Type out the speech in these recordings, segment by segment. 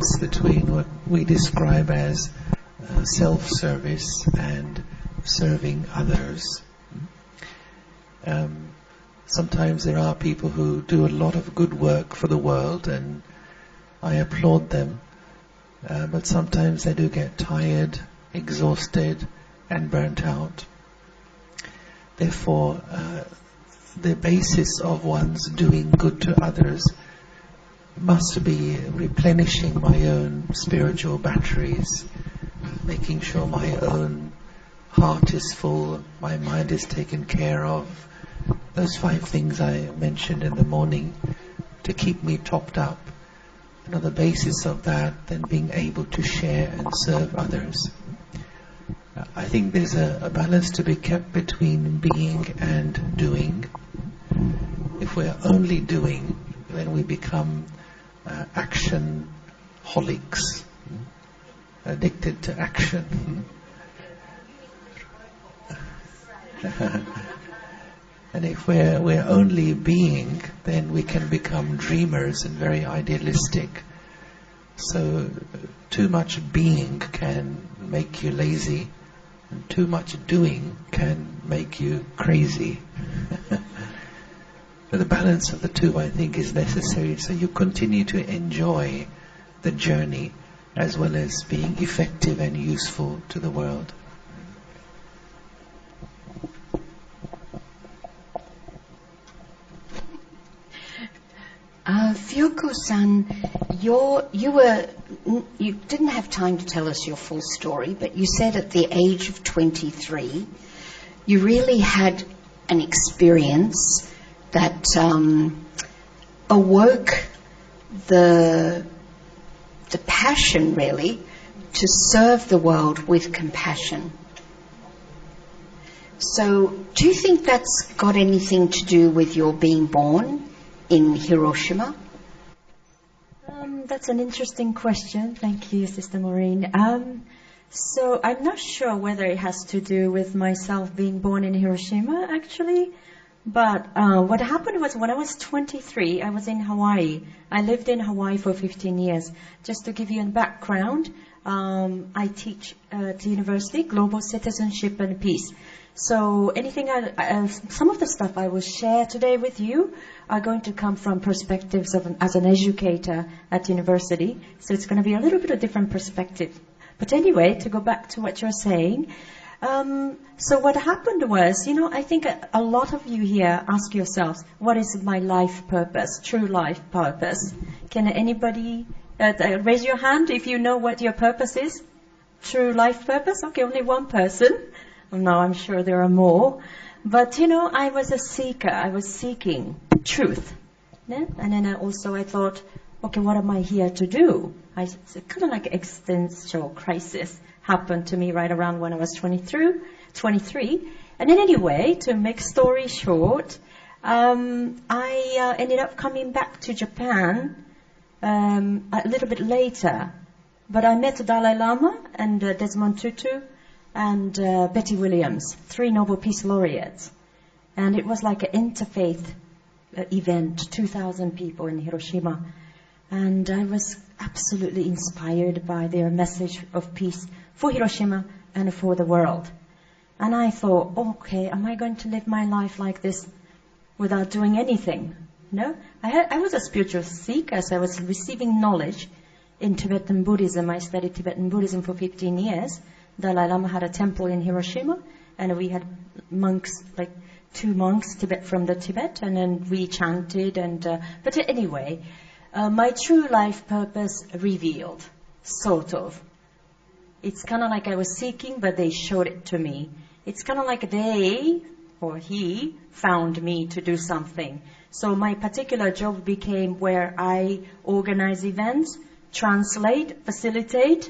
balance between what we describe as self-service and serving others. Sometimes there are people who do a lot of good work for the world, and I applaud them. But sometimes they do get tired, exhausted, and burnt out. Therefore, the basis of one's doing good to others must be replenishing my own spiritual batteries, making sure my own heart is full, my mind is taken care of. Those 5 things I mentioned in the morning to keep me topped up. And on the basis of that, then being able to share and serve others. I think there's a balance to be kept between being and doing. If we're only doing, then we become action-holics, addicted to action. And if we're only being, then we can become dreamers and very idealistic. So too much being can make you lazy, and too much doing can make you crazy. But the balance of the two, I think, is necessary, so you continue to enjoy the journey as well as being effective and useful to the world. Fyoko-san, you didn't have time to tell us your full story, but you said at the age of 23, you really had an experience that awoke the passion, really, to serve the world with compassion. So, do you think that's got anything to do with your being born in Hiroshima? That's an interesting question. Thank you, Sister Maureen. So I'm not sure whether it has to do with myself being born in Hiroshima, actually. But what happened was when I was 23, I was in Hawaii. I lived in Hawaii for 15 years. Just to give you a background, I teach at the university, Global Citizenship and Peace. So some of the stuff I will share today with you are going to come from perspectives as an educator at university. So it's going to be a little bit of different perspective. But anyway, to go back to what you're saying, so what happened was, I think a lot of you here ask yourselves, what is my life purpose, true life purpose? Can anybody raise your hand if you know what your purpose is? True life purpose? Okay, only one person. No, I'm sure there are more. But, I was a seeker. I was seeking truth. Yeah? And then I thought, okay, what am I here to do? It's kind of like existential crisis happened to me right around when I was 23. And then anyway, to make story short, I ended up coming back to Japan a little bit later. But I met Dalai Lama and Desmond Tutu and Betty Williams, 3 Nobel Peace Laureates. And it was like an interfaith event, 2,000 people in Hiroshima. And I was absolutely inspired by their message of peace for Hiroshima and for the world. And I thought, okay, am I going to live my life like this without doing anything? No? I was a spiritual seeker, so I was receiving knowledge in Tibetan Buddhism. I studied Tibetan Buddhism for 15 years. Dalai Lama had a temple in Hiroshima, and we had monks, like 2 monks from the Tibet, and then we chanted. But anyway, my true life purpose revealed, sort of. It's kind of like I was seeking, but they showed it to me. It's kind of like they, or he, found me to do something. So my particular job became where I organize events, translate, facilitate.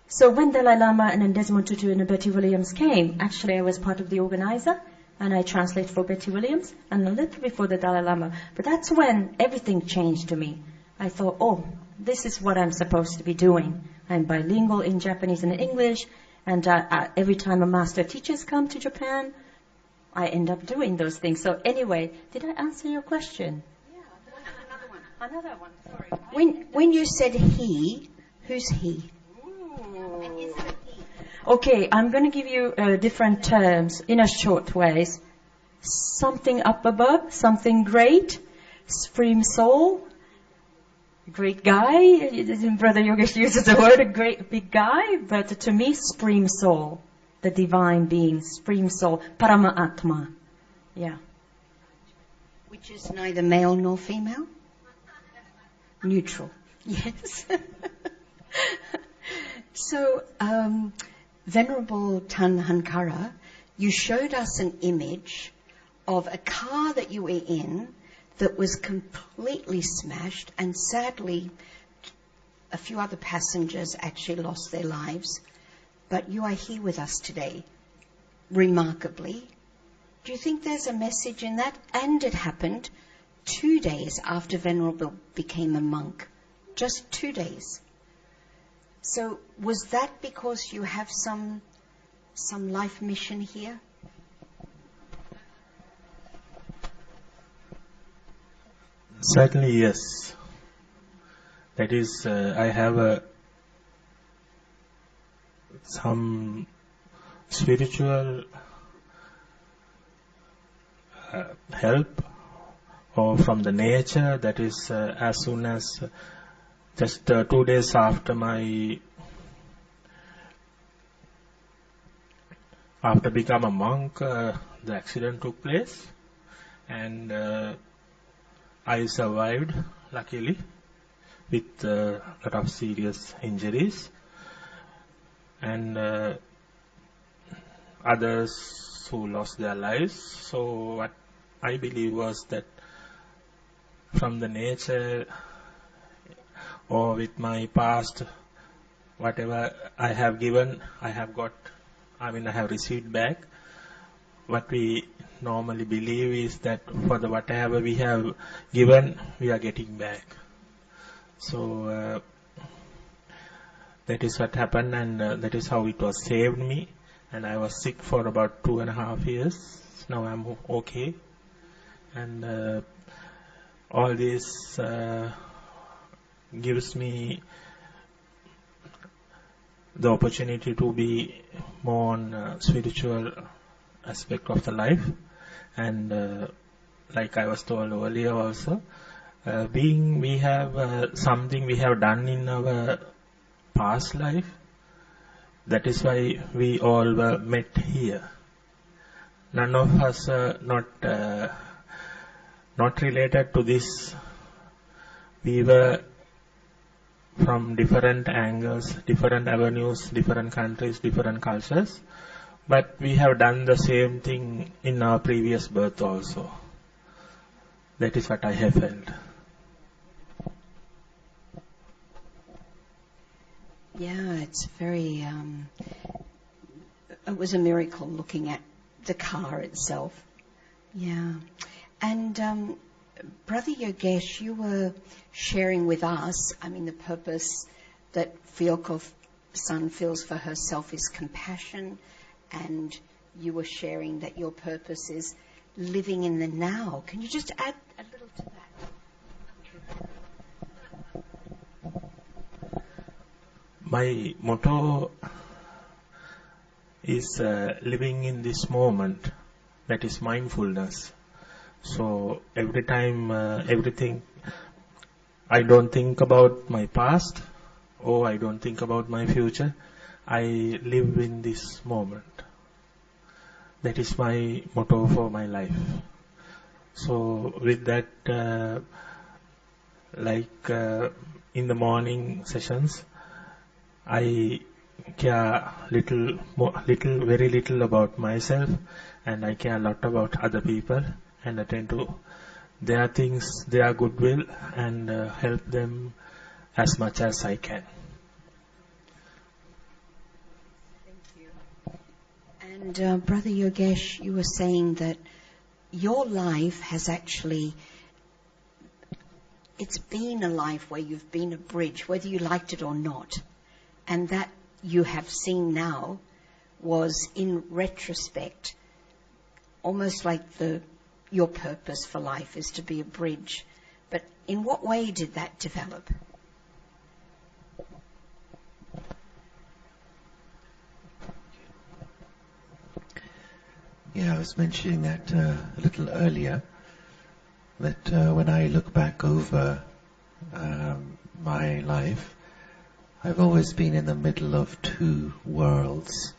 So when Dalai Lama and then Desmond Tutu and Betty Williams came, actually I was part of the organizer, and I translate for Betty Williams, and a little bit for the Dalai Lama. But that's when everything changed to me. I thought, this is what I'm supposed to be doing. I'm bilingual in Japanese and English, and every time a master teachers come to Japan, I end up doing those things. So anyway, did I answer your question? Yeah, another one, sorry. When you said he, Who's he? Okay, I'm going to give you different terms in a short ways. Something up above, something great, supreme soul, great guy. Brother Yogesh uses the word a great big guy, but to me, supreme soul, the divine being, supreme soul, Parama Atma. Yeah. Which is neither male nor female? Neutral. Yes. So, Venerable Tanhankara, you showed us an image of a car that you were in that was completely smashed, and sadly a few other passengers actually lost their lives. But you are here with us today, remarkably. Do you think there's a message in that? And it happened 2 days after Venerable became a monk. Just 2 days. So was that because you have some life mission here? Certainly, yes. That is, I have some spiritual help or from the nature. That is, as soon as just 2 days after become a monk, the accident took place, and I survived, luckily, with a lot of serious injuries, and others who lost their lives. So what I believe was that from the nature or with my past, whatever I have given, I have received back. What we normally believe is that for the whatever we have given, we are getting back. So that is what happened, and that is how it was saved me. And I was sick for about 2.5 years. Now I'm okay, and all this gives me the opportunity to be more on spiritual aspect of the life. And like I was told earlier also, we have something we have done in our past life. That is why we all were met here. None of us not related to this. We were from different angles, different avenues, different countries, different cultures, but we have done the same thing in our previous birth also. That is what I have felt. Yeah, it's very, it was a miracle looking at the car itself. Yeah. And Brother Yogesh, you were sharing with us, the purpose that Fyoko-san feels for herself is compassion, and you were sharing that your purpose is living in the now. Can you just add a little to that? My motto is living in this moment, that is mindfulness. So every time, everything, I don't think about my past, or I don't think about my future. I live in this moment. That is my motto for my life. So with that, in the morning sessions, I care very little about myself, and I care a lot about other people, and attend to their things, their goodwill, and help them as much as I can. Thank you. And Brother Yogesh, you were saying that your life has actually, it's been a life where you've been a bridge, whether you liked it or not. And that you have seen now was, in retrospect, almost like your purpose for life is to be a bridge. But in what way did that develop? was mentioning that a little earlier, that when I look back over my life, I've always been in the middle of two worlds.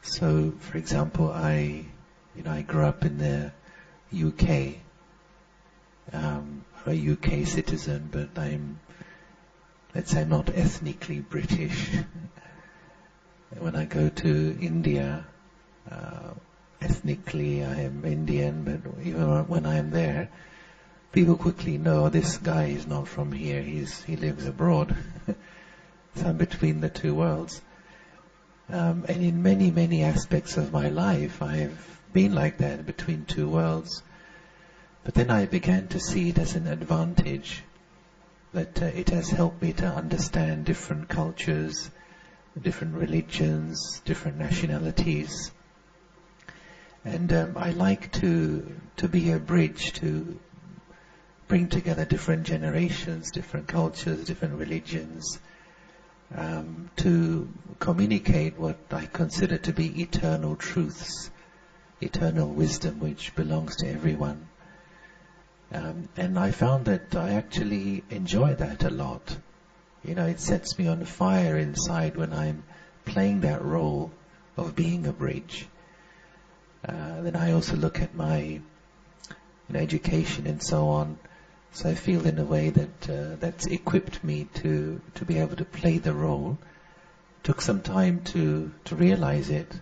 So, for example, I grew up in the UK. I'm a UK citizen, but let's say I'm not ethnically British. When I go to India, ethnically I am Indian, but even when I am there, people quickly know this guy is not from here, he lives abroad. So I'm between the two worlds. And in many, many aspects of my life, I've been like that, between two worlds. But then I began to see it as an advantage, that it has helped me to understand different cultures, different religions, different nationalities. And I like to be a bridge to bring together different generations, different cultures, different religions, to communicate what I consider to be eternal truths, eternal wisdom which belongs to everyone. And I found that I actually enjoy that a lot. It sets me on fire inside when I'm playing that role of being a bridge. Then I also look at my education and so on. So I feel in a way that that's equipped me to be able to play the role. Took some time to realize it,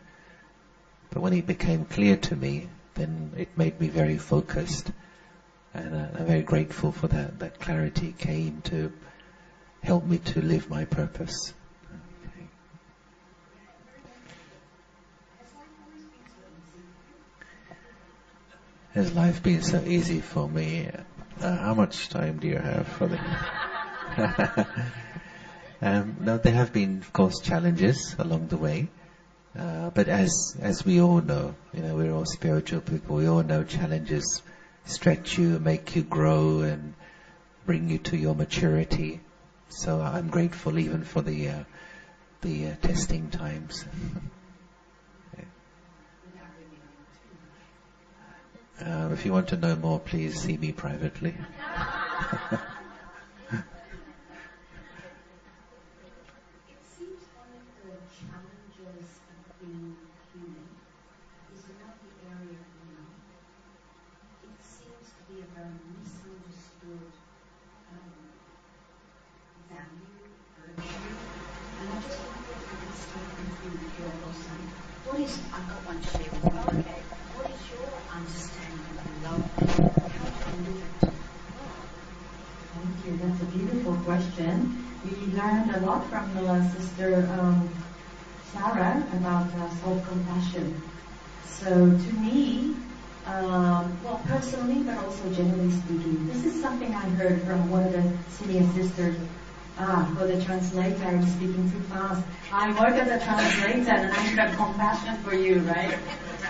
but when it became clear to me, then it made me very focused, and I'm very grateful for that. That clarity came to help me to live my purpose. Okay. Has life been so easy for me? How much time do you have for the... No, there have been, of course, challenges along the way. But as we all know, we're all spiritual people. We all know challenges stretch you, make you grow, and bring you to your maturity. So I'm grateful even for the testing times. If you want to know more, please see me privately. I've got one to share with you. Okay. What is your understanding of love? How do you live it? Thank you. That's a beautiful question. We learned a lot from Sister Sarah about self-compassion. So to me, well, personally, but also generally speaking, this is something I heard from one of the senior sisters. For the translator, I'm speaking too fast. I work as a translator and I should have compassion for you, right?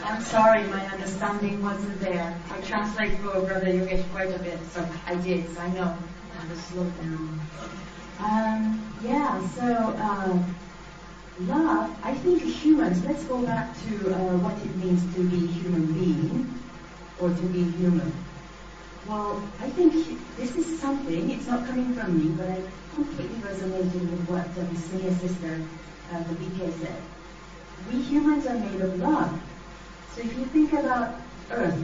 I'm sorry, my understanding wasn't there. I translate for Brother Yogesh quite a bit, so I did, so I know how to slow down. Love, I think humans, let's go back to what it means to be human being, or to be human. Well, I think this is something, it's not coming from me, but I completely resonated with what the senior sister, the BK said. We humans are made of love. So if you think about Earth,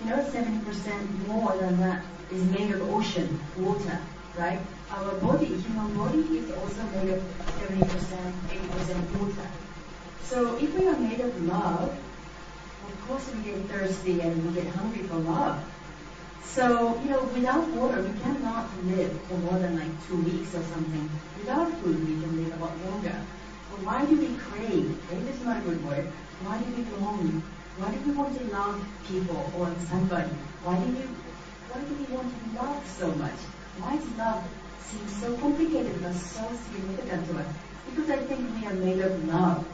70% more than that is made of ocean, water, right? Our body, human body, is also made of 70%, 80% water. So if we are made of love, of course we get thirsty and we get hungry for love. So, without water, we cannot live for more than 2 weeks or something. Without food, we can live a lot longer. But why do we crave? Crave is not a good word. Why do we long? Why do we want to love people or somebody? Why do we want to be loved so much? Why does love seem so complicated but so significant to us? Because I think we are made of love.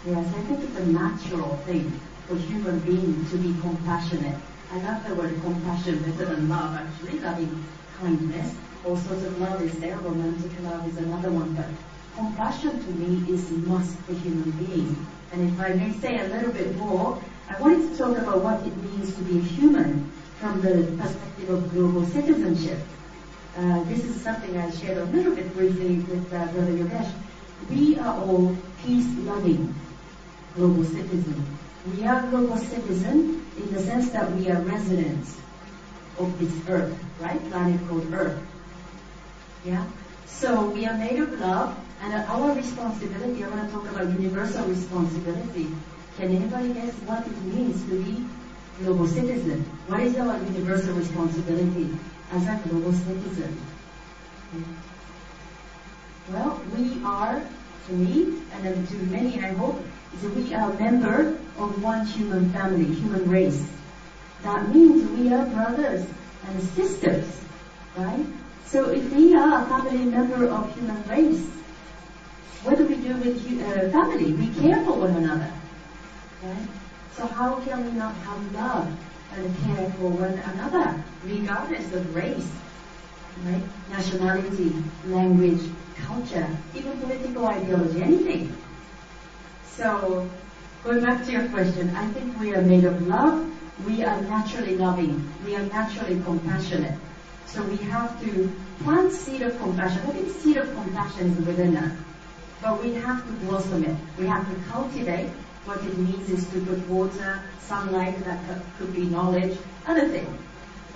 Yes, I think it's a natural thing for human beings to be compassionate. I love the word compassion better than love, actually, loving kindness. All sorts of love is there, romantic love is another one, but compassion to me is a must for human beings. And if I may say a little bit more, I wanted to talk about what it means to be human from the perspective of global citizenship. This is something I shared a little bit briefly with Brother Yogesh. We are all peace-loving global citizens. We are global citizens in the sense that we are residents of this earth, right? Planet called Earth. Yeah? So we are made of love, and our responsibility, I want to talk about universal responsibility. Can anybody guess what it means to be global citizen? What is our universal responsibility as a global citizen? Well, we are, to me, and then to many, I hope, is we are a member of one human family, human race. That means we are brothers and sisters, right? So if we are a family member of human race, what do we do with family? We care for one another, right? So how can we not have love and care for one another, regardless of race, right? Nationality, language, culture, even political ideology, anything. So, going back to your question, I think we are made of love. We are naturally loving. We are naturally compassionate. So we have to plant seed of compassion. I think seed of compassion is within us. But we have to blossom it. We have to cultivate. What it means is to put water, sunlight, that could be knowledge, other things.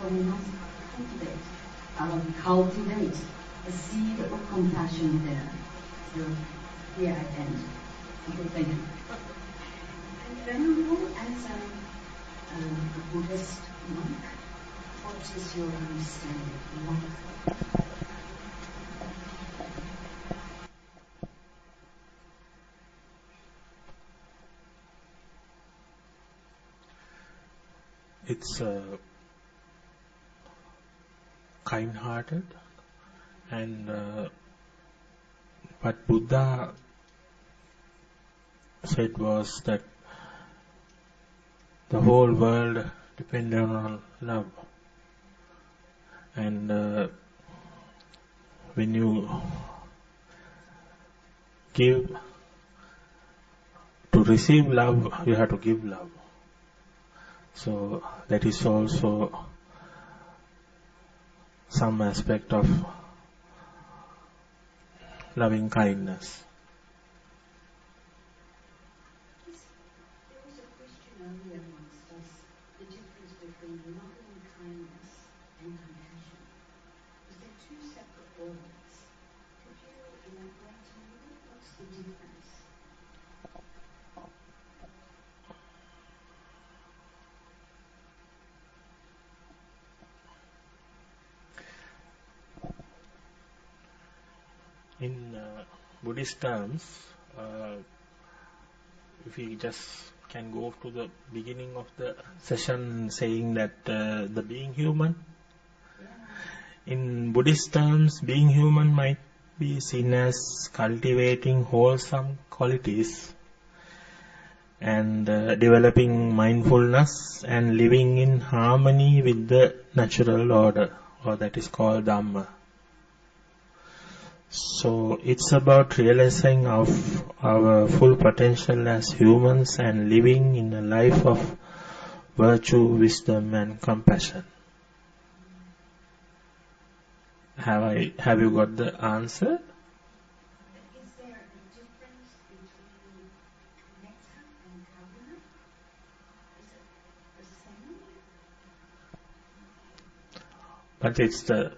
But we must cultivate a seed of compassion within us. So here I end. Okay, thank you. And Venerable, as a Buddhist monk, what is your understanding of love? It's kind-hearted, and what Buddha said was that the whole world depended on love. And when you give, to receive love, you have to give love. So that is also some aspect of loving kindness. There was a question earlier amongst us, the difference between loving kindness and compassion. Is there two separate words? Could you elaborate a little bit? What's the difference? In Buddhist terms, if we just can go to the beginning of the session saying that the being human. In Buddhist terms, being human might be seen as cultivating wholesome qualities and developing mindfulness and living in harmony with the natural order, or that is called Dhamma. So it's about realizing of our full potential as humans and living in a life of virtue, wisdom and compassion. Have you got the answer? Is there a difference between metta and karuna? Is it the same?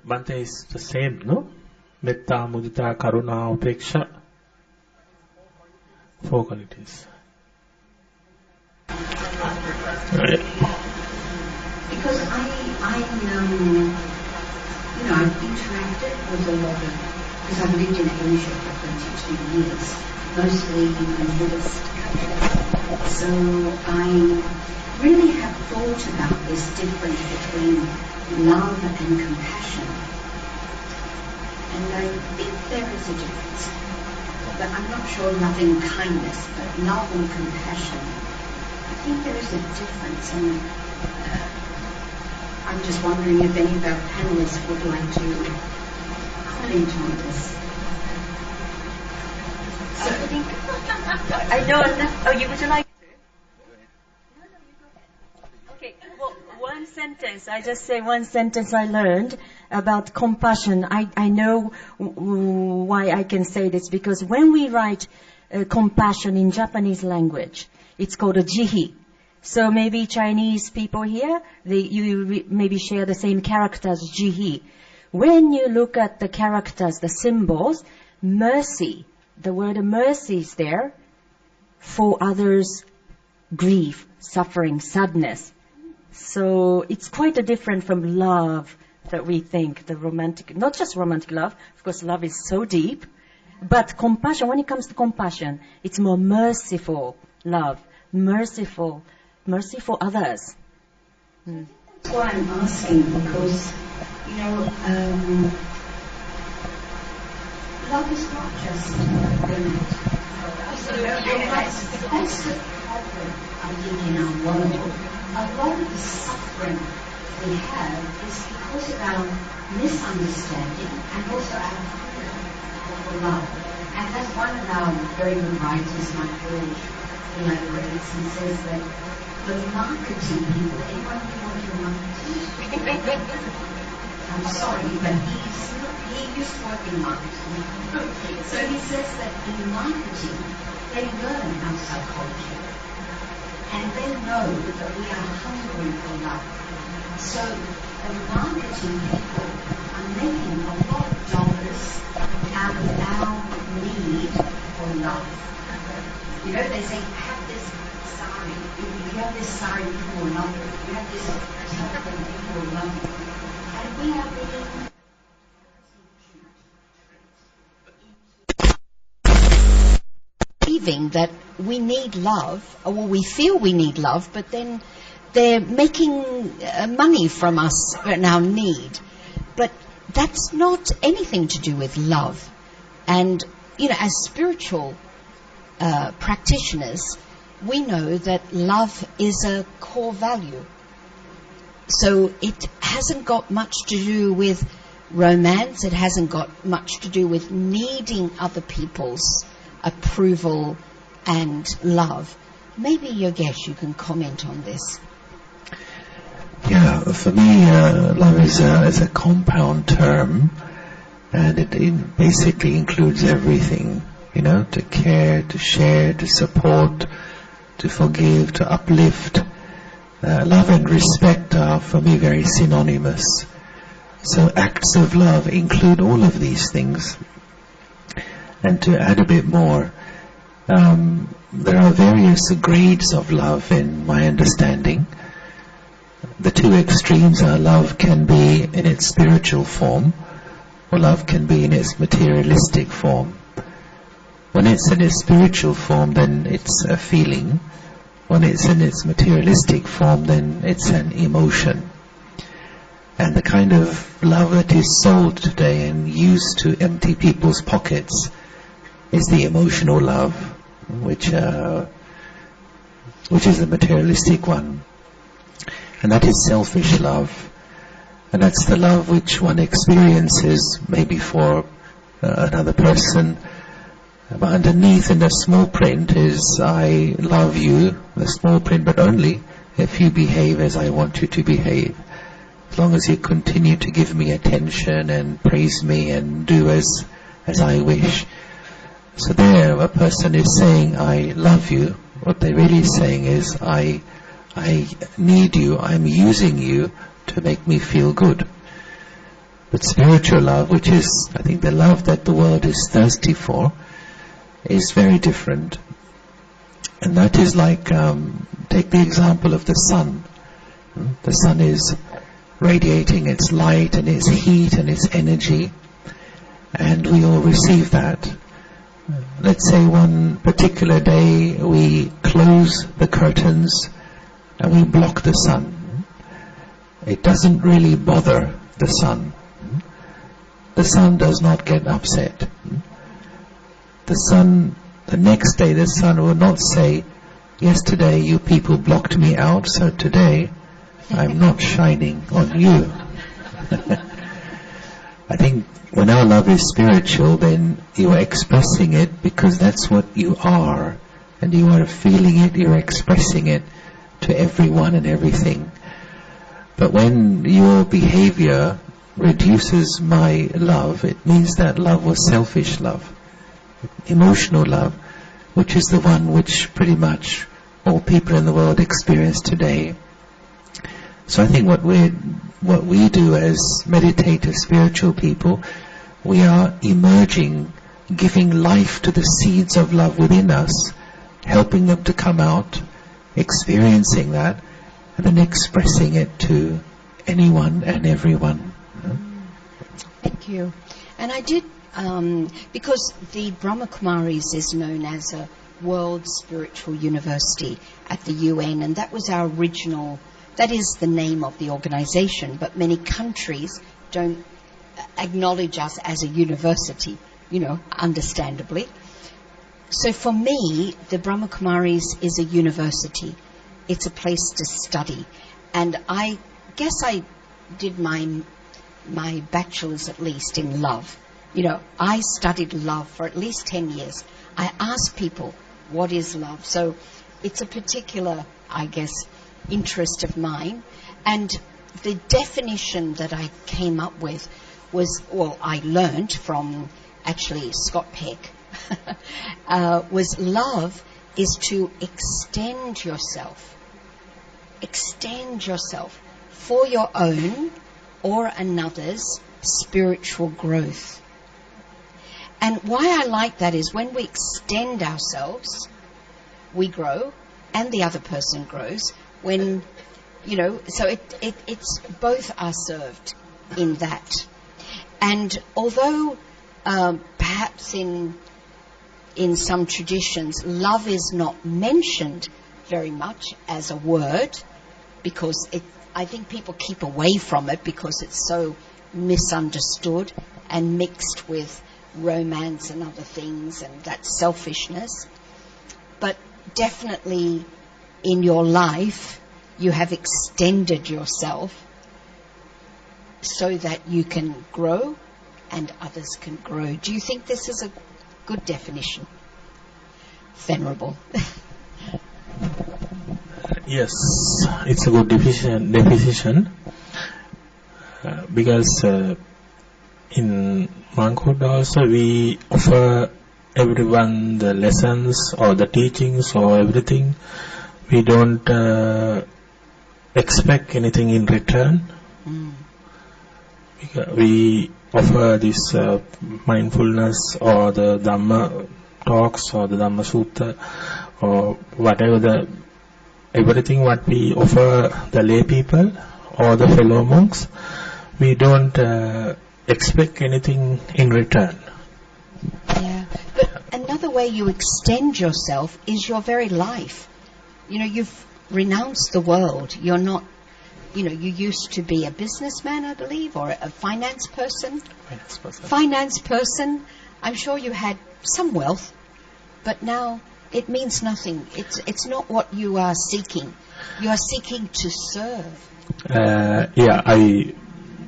But it's the same, no? Metta, mudita, karuna, upeksha. 4 qualities. Right. Because I've interacted with a lot of, because I've lived in Asia for 22 years, mostly in Buddhist countries. So I really have thought about this difference between love and compassion. And I think there is a difference. But I'm not sure loving kindness, but love and compassion. I think there is a difference, and I'm just wondering if any of our panelists would like to comment on this. So I think I know. Oh, you would you like to? No, One sentence. I just say one sentence I learned about compassion. I know why I can say this, because when we write compassion in Japanese language, it's called a jihi. So maybe Chinese people here, maybe share the same characters, jihi. When you look at the characters, the symbols, mercy, the word mercy is there for others' grief, suffering, sadness. So it's quite a different from love that we think, the romantic, not just romantic love, of course love is so deep, but compassion, when it comes to compassion, it's more merciful love, merciful, mercy for others. That's why I'm asking, because, love is not just romantic. That's the problem, I think, in our world. A lot of the suffering we have is because of our misunderstanding and also our hunger for love. And that's one of our very good writers, Mike George, elaborates and says that the marketing people, anyone who wants to marketing? I'm sorry, but he used to work in marketing. So he says that in marketing, they learn our psychology. And they know that we are hungry for love. So the marketing people are making a lot of dollars out of our need for love. They say, have this sari. If you have this sari, people will love you. If you have this telephone, people will love you. And we are being believing that we need love, or we feel we need love, but then they're making money from us and our need. But that's not anything to do with love. And, as spiritual practitioners, we know that love is a core value. So it hasn't got much to do with romance. It hasn't got much to do with needing other people's approval and love. Maybe Yogesh, you can comment on this. Yeah, for me, love is a compound term, and it basically includes everything. To care, to share, to support, to forgive, to uplift. Love and respect are, for me, very synonymous. So acts of love include all of these things. And to add a bit more, there are various grades of love in my understanding. The two extremes are love can be in its spiritual form, or love can be in its materialistic form. When it's in its spiritual form, then it's a feeling. When it's in its materialistic form, then it's an emotion. And the kind of love that is sold today and used to empty people's pockets is the emotional love, which is the materialistic one. And that is selfish love. And that's the love which one experiences maybe for another person. But underneath in the small print is, I love you, the small print, but only if you behave as I want you to behave. As long as you continue to give me attention and praise me and do as I wish. So there, a person is saying, I love you. What they're really saying is, I need you, I'm using you to make me feel good. But spiritual love, which is, I think, the love that the world is thirsty for, is very different. And that is like, take the example of the sun. The sun is radiating its light and its heat and its energy, and we all receive that. Let's say one particular day we close the curtains and we block the sun. It doesn't really bother the sun. The sun does not get upset. The next day the sun will not say, yesterday you people blocked me out, so today I'm not shining on you. I think when our love is spiritual, then you are expressing it because that's what you are. And you are feeling it, you're expressing it to everyone and everything. But when your behavior reduces my love, it means that love was selfish love, emotional love, which is the one which pretty much all people in the world experience today. So I think what we do as meditative spiritual people, we are emerging, giving life to the seeds of love within us, helping them to come out, experiencing that, and then expressing it to anyone and everyone. Thank you. And I did, because the Brahma Kumaris is known as a world spiritual university at the UN, and that was our original, that is the name of the organization, but many countries don't acknowledge us as a university, understandably. So for me, the Brahma Kumaris is a university. It's a place to study. And I guess I did my bachelor's at least in love. I studied love for at least 10 years. I asked people, what is love? So it's a particular, I guess, interest of mine. And the definition that I came up with was, I learned from actually Scott Peck, was love is to extend yourself for your own or another's spiritual growth. And why I like that is when we extend ourselves, we grow and the other person grows. When, so it's both are served in that. And although perhaps in some traditions love is not mentioned very much as a word, because I think people keep away from it because it's so misunderstood and mixed with romance and other things, and that selfishness. But definitely in your life you have extended yourself so that you can grow and others can grow. Do you think this is a good definition, Venerable? Yes, it's a good definition because in monkhood also we offer everyone the lessons or the teachings or everything. We don't expect anything in return. We offer this mindfulness or the Dhamma talks or the Dhamma Sutta or whatever everything what we offer the lay people or the fellow monks. We don't expect anything in return. Yeah, but another way you extend yourself is your very life. You've renounced the world. You're not, you used to be a businessman, I believe, or a finance person. Finance person. I'm sure you had some wealth, but now it means nothing. It's not what you are seeking. You are seeking to serve. I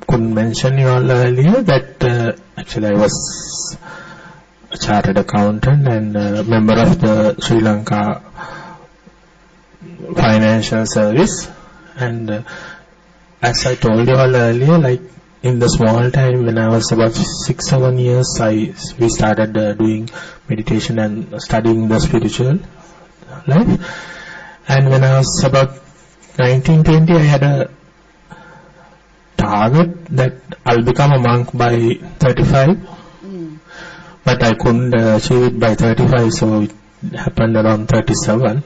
couldn't mention you all earlier that actually I was a chartered accountant and a member of the Sri Lanka Financial Service. And as I told you all earlier, like in the small time when I was about 6-7 years, we started doing meditation and studying the spiritual life. And when I was about 19-20, I had a target that I'll become a monk by 35. But I couldn't achieve it by 35, so it happened around 37.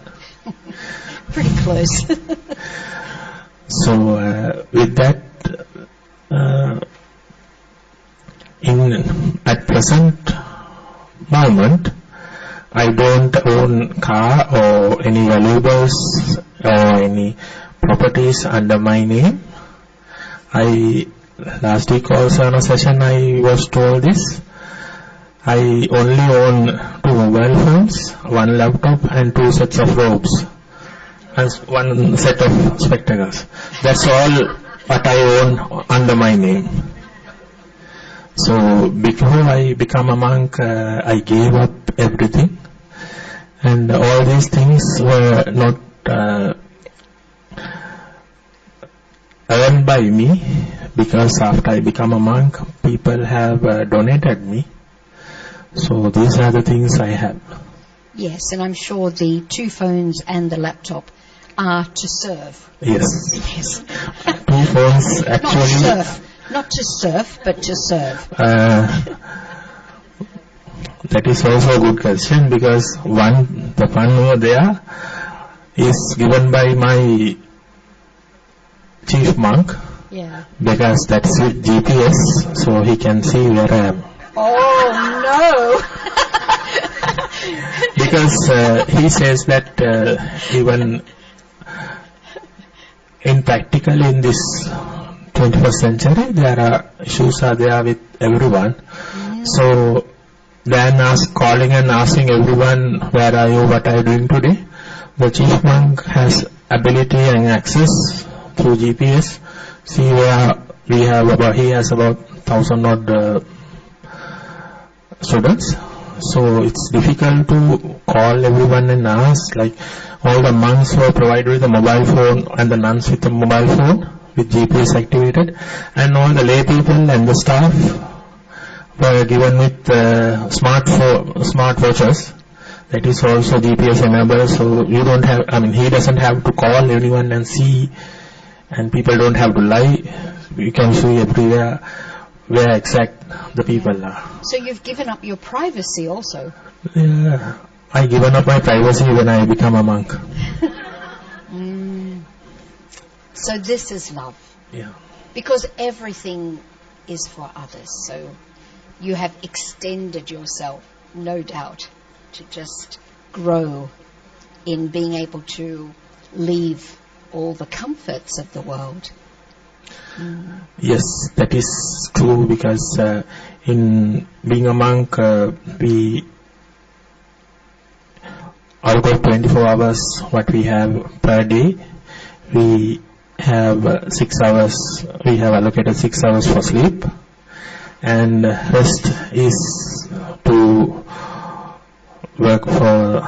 Pretty close. So with that, at present moment, I don't own car or any valuables or any properties under my name. Last week also in a session I was told this. I only own 2 mobile phones, 1 laptop and 2 sets of robes and 1 set of spectacles. That's all what I own under my name. So before I become a monk, I gave up everything, and all these things were not earned by me, because after I become a monk, people have donated me. So these are the things I have. Yes, and I'm sure the 2 phones and the laptop are to serve. Yes. Yes. 2 phones actually. Not to surf, but to serve. That is also a good question, because the fund over there is given by my chief monk. Yeah. Because that's with GPS, so he can see where I am. Oh no! Because he says that even in practical in this 21st century, there are issues are there with everyone. So then calling and asking everyone, where are you, what are you doing today? The chief monk has ability and access through GPS. See where he has about 1,000 odd students. So it's difficult to call everyone and ask, like all the monks were provided with a mobile phone and the nuns with a mobile phone with GPS activated, and all the lay people and the staff were given with smart watches. That is also GPS enabled, so he doesn't have to call anyone and see, and people don't have to lie. You can see everywhere where exact the people are. So you've given up your privacy also? Yeah, I given up my privacy when I become a monk. So this is love. Yeah. Because everything is for others. So you have extended yourself, no doubt, to just grow in being able to leave all the comforts of the world. Yes, that is true, because in being a monk, we out of 24 hours what we have per day, we have 6 hours, we have allocated 6 hours for sleep, and rest is to work for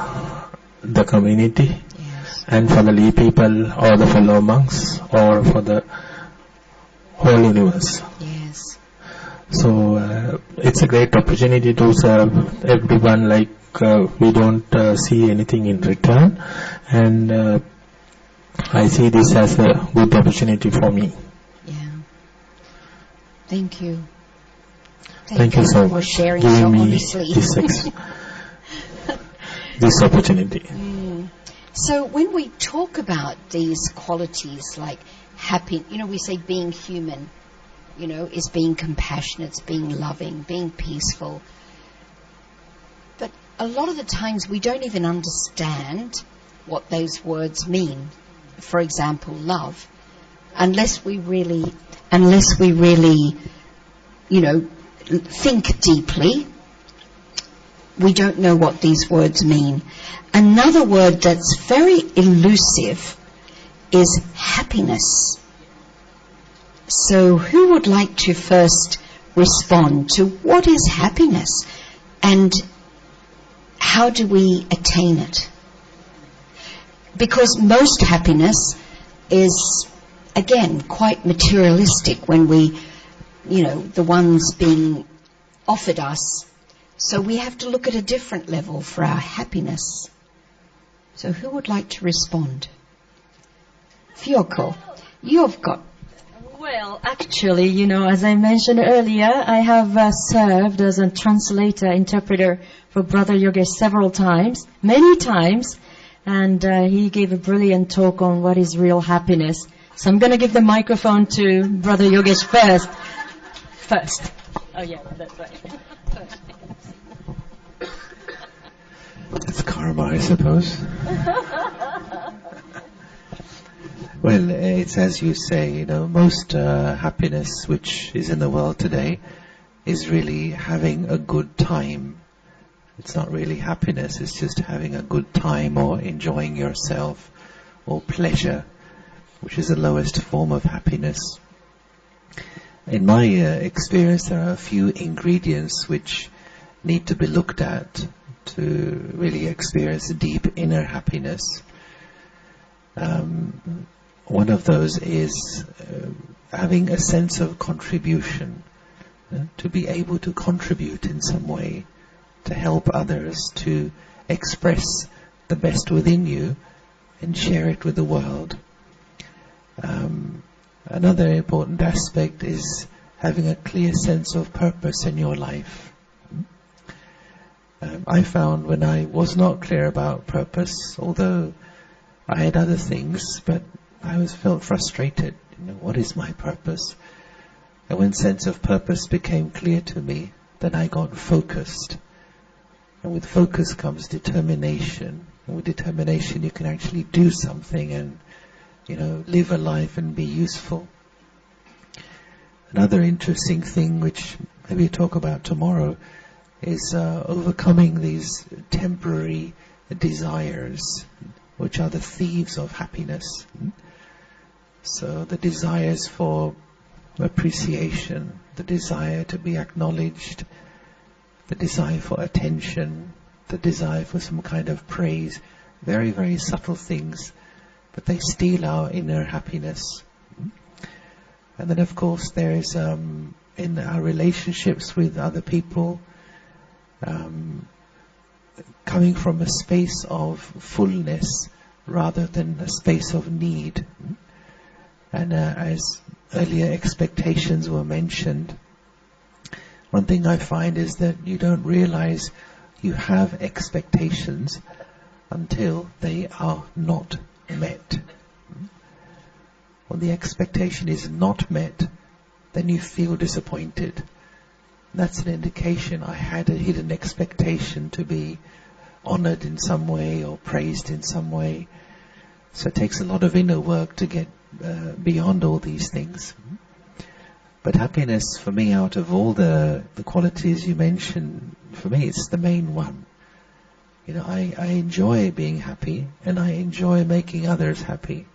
the community, and for the lay people or the fellow monks or for the whole universe. Yes. So it's a great opportunity to serve everyone, like we don't see anything in return, and I see this as a good opportunity for me. Yeah. Thank you. Thank you so for much sharing giving so me honestly. this opportunity. So when we talk about these qualities like happy, we say being human, is being compassionate, it's being loving, being peaceful. But a lot of the times we don't even understand what those words mean. For example, love, unless we really, think deeply, we don't know what these words mean. Another word that's very elusive is happiness. So who would like to first respond to what is happiness and how do we attain it? Because most happiness is, again, quite materialistic when we, the ones being offered us. So we have to look at a different level for our happiness. So who would like to respond? Fyoko, you've got... Well, actually, as I mentioned earlier, I have served as a translator, interpreter for Brother Yogesh several times, many times, and he gave a brilliant talk on what is real happiness. So I'm going to give the microphone to Brother Yogesh first. Oh, yeah, that's right. It's karma, I suppose. Well, it's as you say, most happiness which is in the world today is really having a good time. It's not really happiness, it's just having a good time or enjoying yourself or pleasure, which is the lowest form of happiness. In my experience, there are a few ingredients which need to be looked at to really experience deep inner happiness. One of those is having a sense of contribution, to be able to contribute in some way, to help others, to express the best within you and share it with the world. Another important aspect is having a clear sense of purpose in your life. I found when I was not clear about purpose, although I had other things, but I felt frustrated. What is my purpose? And when sense of purpose became clear to me, then I got focused. And with focus comes determination. And with determination you can actually do something and, live a life and be useful. Another interesting thing, which maybe we'll talk about tomorrow, is overcoming these temporary desires, which are the thieves of happiness. So the desires for appreciation, the desire to be acknowledged, the desire for attention, the desire for some kind of praise, very, very subtle things, but they steal our inner happiness. And then of course there is in our relationships with other people, coming from a space of fullness rather than a space of need. And as earlier expectations were mentioned, one thing I find is that you don't realize you have expectations until they are not met. When the expectation is not met, then you feel disappointed. That's an indication I had a hidden expectation to be honored in some way or praised in some way. So it takes a lot of inner work to get beyond all these things. But happiness, for me, out of all the qualities you mentioned, for me it's the main one. I enjoy being happy, and I enjoy making others happy.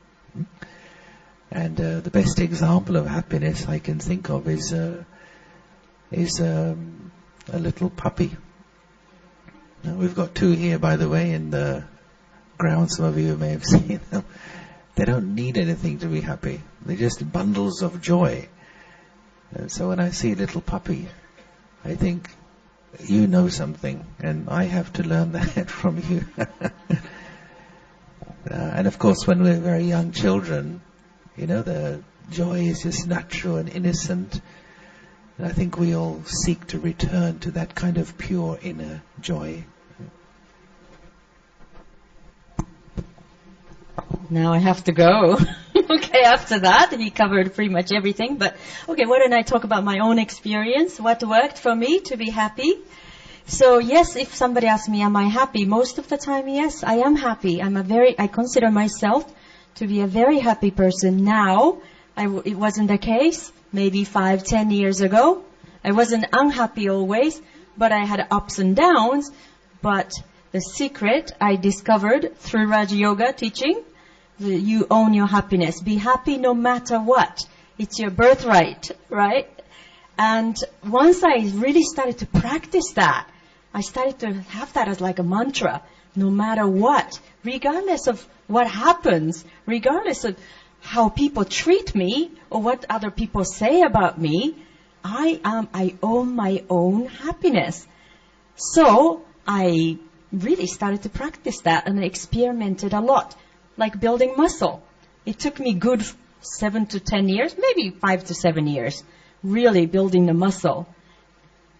And the best example of happiness I can think of is a little puppy. Now, we've got two here, by the way, in the ground. Some of you may have seen them. They don't need anything to be happy. They're just bundles of joy. And so when I see a little puppy, I think, you know something, and I have to learn that from you. And of course, when we're very young children, the joy is just natural and innocent. And I think we all seek to return to that kind of pure inner joy. Now I have to go. Okay, after that, he covered pretty much everything. But, okay, why don't I talk about my own experience, what worked for me to be happy. So, yes, if somebody asks me, am I happy? Most of the time, yes, I am happy. I consider myself to be a very happy person now. It wasn't the case maybe 5-10 years ago. I wasn't unhappy always, but I had ups and downs. But the secret I discovered through Raja Yoga teaching, you own your happiness. Be happy no matter what. It's your birthright, right? And once I really started to practice that, I started to have that as like a mantra. No matter what, regardless of what happens, regardless of how people treat me or what other people say about me, I own my own happiness. So I really started to practice that and I experimented a lot, like building muscle. It took me good 7 to 10 years, maybe 5 to 7 years, really building the muscle.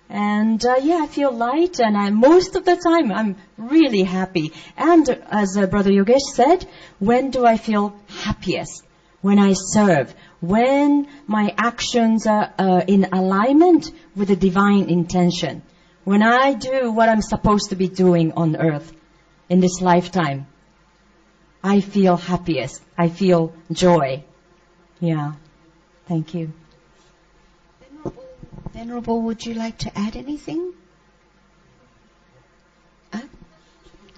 And I feel light, and most of the time I'm really happy. And as Brother Yogesh said, when do I feel happiest? When I serve, when my actions are in alignment with the divine intention, when I do what I'm supposed to be doing on earth in this lifetime, I feel happiest. I feel joy. Yeah. Thank you. Venerable, would you like to add anything?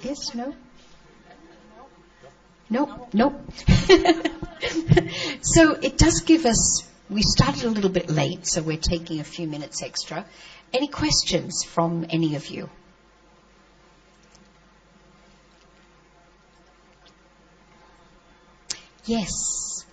Yes, no? Nope. So it does give us, we started a little bit late, so we're taking a few minutes extra. Any questions from any of you? Yes.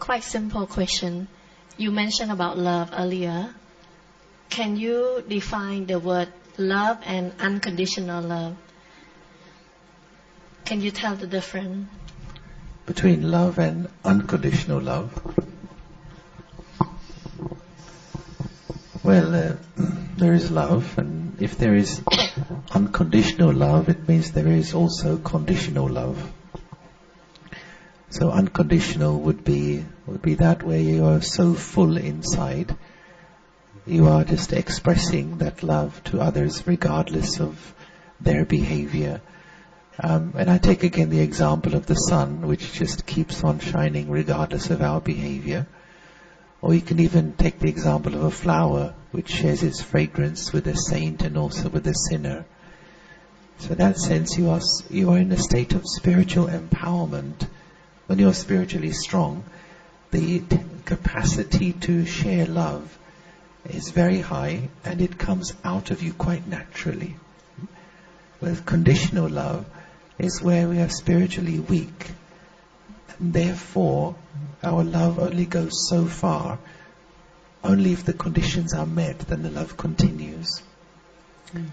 quite simple question. You mentioned about love earlier. Can you define the word love and unconditional love? Can you tell the difference? Between love and unconditional love? Well, there is love, and if there is unconditional love, it means there is also conditional love. So unconditional would be that where you are so full inside, you are just expressing that love to others regardless of their behavior. And I take again the example of the sun, which just keeps on shining regardless of our behavior. Or you can even take the example of a flower which shares its fragrance with a saint and also with a sinner. So in that sense you are in a state of spiritual empowerment. When you're spiritually strong, the capacity to share love is very high and it comes out of you quite naturally. With conditional love is where we are spiritually weak, and therefore our love only goes so far. Only if the conditions are met, then the love continues.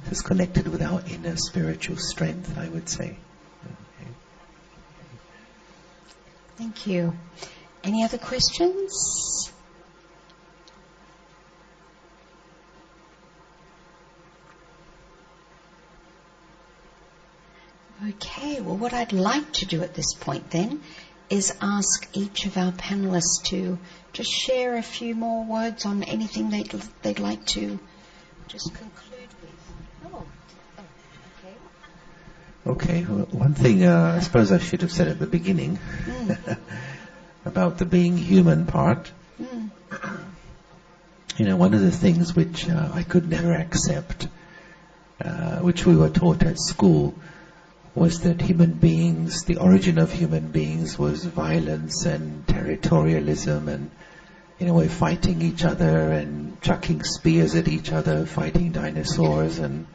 It's connected with our inner spiritual strength, I would say. Okay. Thank you. Any other questions? Okay, well what I'd like to do at this point then is ask each of our panelists to just share a few more words on anything they'd like to just conclude with. Okay, well, one thing I suppose I should have said at the beginning about the being human part. You know, one of the things which I could never accept, which we were taught at school, was that human beings, the origin of human beings was violence and territorialism, and we're fighting each other and chucking spears at each other, fighting dinosaurs, and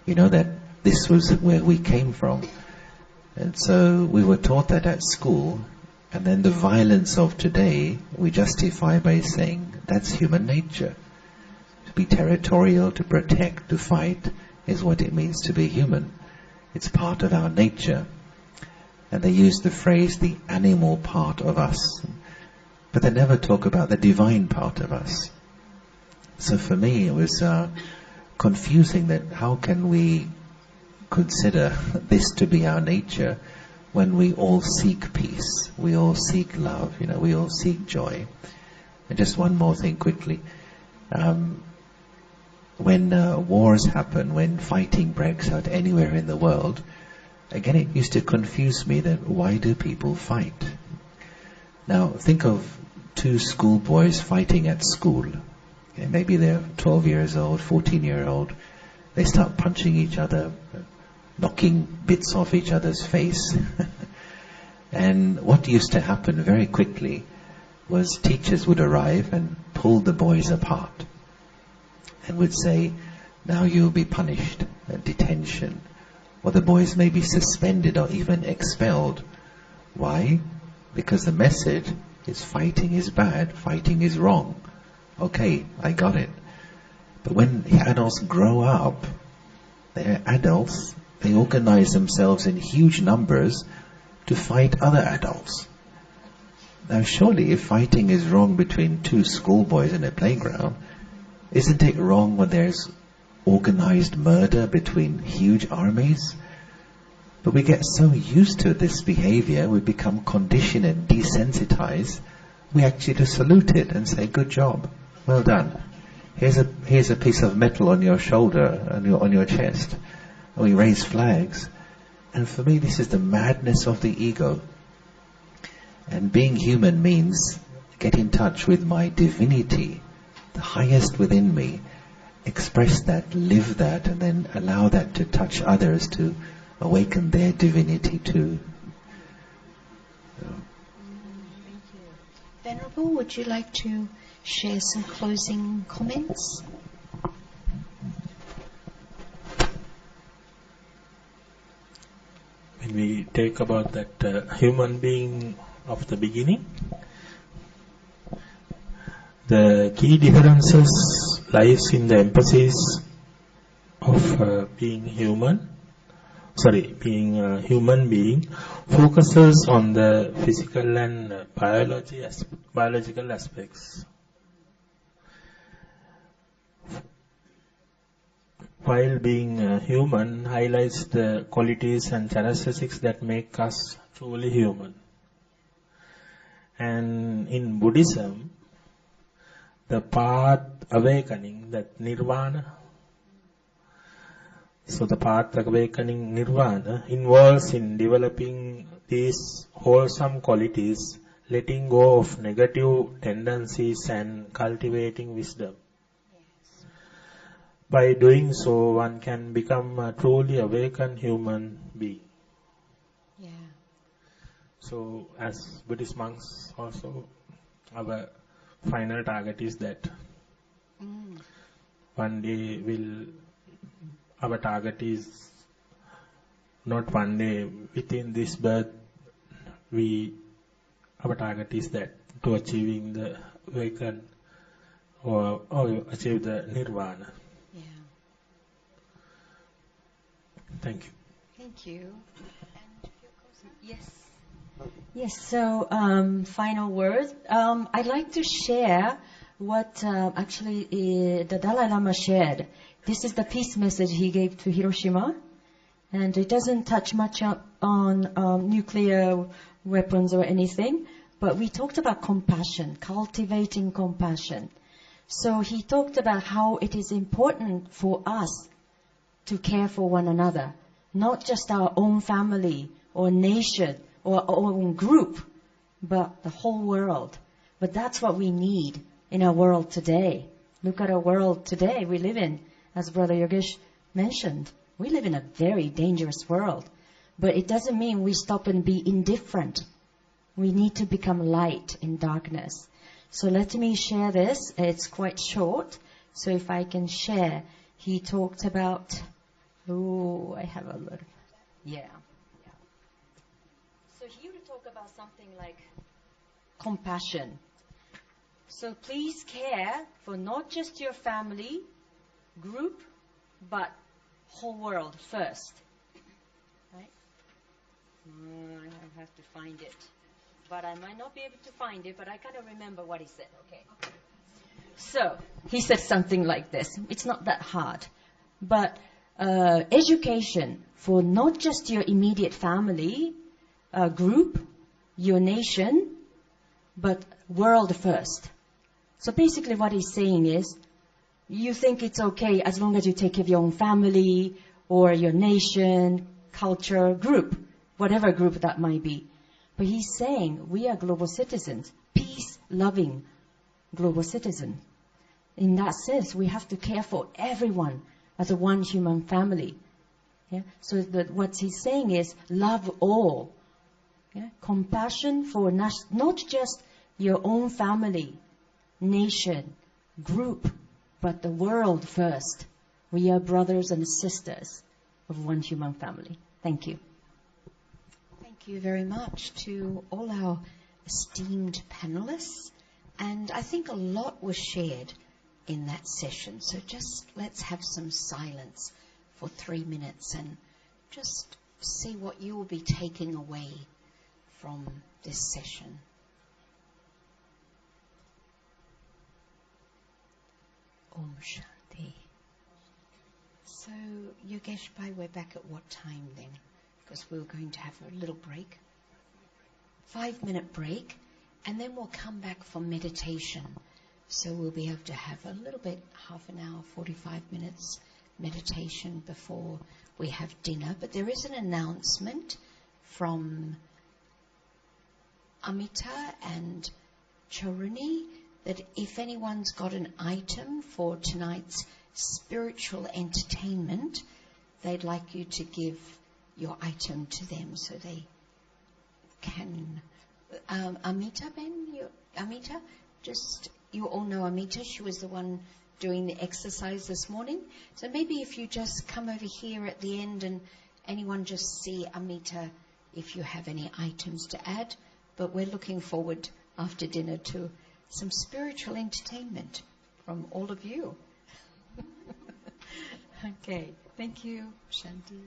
that this was where we came from. And so we were taught that at school, and then the violence of today we justify by saying that's human nature. To be territorial, to protect, to fight is what it means to be human. It's part of our nature. And they use the phrase, the animal part of us. But they never talk about the divine part of us. So for me, it was confusing that how can we consider this to be our nature when we all seek peace, we all seek love, we all seek joy. And just one more thing quickly. When wars happen, when fighting breaks out anywhere in the world, again it used to confuse me that why do people fight? Now think of two schoolboys fighting at school. Okay, maybe they're 12 years old, 14-year-old. They start punching each other, knocking bits off each other's face. And what used to happen very quickly was teachers would arrive and pull the boys apart and would say, now you'll be punished, detention, or the boys may be suspended or even expelled. Why? Because the message is fighting is bad, fighting is wrong. Okay, I got it. But when the adults grow up, they're adults, they organize themselves in huge numbers to fight other adults. Now surely if fighting is wrong between two schoolboys in a playground, isn't it wrong when there's organized murder between huge armies? But we get so used to this behavior, we become conditioned and desensitized, we actually just salute it and say, good job, well done. Here's a piece of metal on your shoulder, on your chest. And we raise flags. And for me, this is the madness of the ego. And being human means get in touch with my divinity, the highest within me, express that, live that, and then allow that to touch others, to awaken their divinity too. Venerable, would you like to share some closing comments? When we take about that human being of the beginning, The key differences lies in the emphasis of being a human being focuses on the physical and biological aspects, while being human highlights the qualities and characteristics that make us truly human. And in Buddhism, the path awakening, that nirvana, so the path awakening nirvana involves in developing these wholesome qualities, letting go of negative tendencies and cultivating wisdom. Yes. By doing so, one can become a truly awakened human being. Yeah. So as Buddhist monks also, our final target is that one day our target is not one day, within this birth, our target is that to achieving the awaken or achieve the nirvana. Yeah. Thank you. Thank you. And yes. Yes, so final word. I'd like to share what the Dalai Lama shared. This is the peace message he gave to Hiroshima. And it doesn't touch much on nuclear weapons or anything. But we talked about compassion, cultivating compassion. So he talked about how it is important for us to care for one another. Not just our own family or nation or our own group, but the whole world. But that's what we need in our world today. Look at our world today we live in. As Brother Yogesh mentioned, we live in a very dangerous world. But it doesn't mean we stop and be indifferent. We need to become light in darkness. So let me share this. It's quite short. So if I can share, he talked about, I have a little, yeah. So he would talk about something like compassion. So please care for not just your family, group, but whole world first. Right? I have to find it. But I might not be able to find it, but I kind of remember what he said. Okay. So he said something like this. It's not that hard. But education for not just your immediate family, group, your nation, but world first. So basically what he's saying is, you think it's okay as long as you take care of your own family or your nation, culture, group, whatever group that might be. But he's saying we are global citizens, peace-loving global citizens. In that sense, we have to care for everyone as a one human family. Yeah? So what he's saying is love all. Yeah? Compassion for not just your own family, nation, group, but the world first. We are brothers and sisters of one human family. Thank you. Thank you very much to all our esteemed panelists. And I think a lot was shared in that session. So just let's have some silence for 3 minutes and just see what you will be taking away from this session. Om Shanti. So, Yogesh Bhai, we're back at what time then? Because we were going to have a little break. 5-minute break, and then we'll come back for meditation. So we'll be able to have a little bit, half an hour, 45 minutes meditation before we have dinner. But there is an announcement from Amita and Charuni that if anyone's got an item for tonight's spiritual entertainment, they'd like you to give your item to them so they can. Amita, Amita, you all know Amita. She was the one doing the exercise this morning. So maybe if you just come over here at the end and anyone just see Amita if you have any items to add. But we're looking forward after dinner to some spiritual entertainment from all of you. Okay, thank you, Shanti.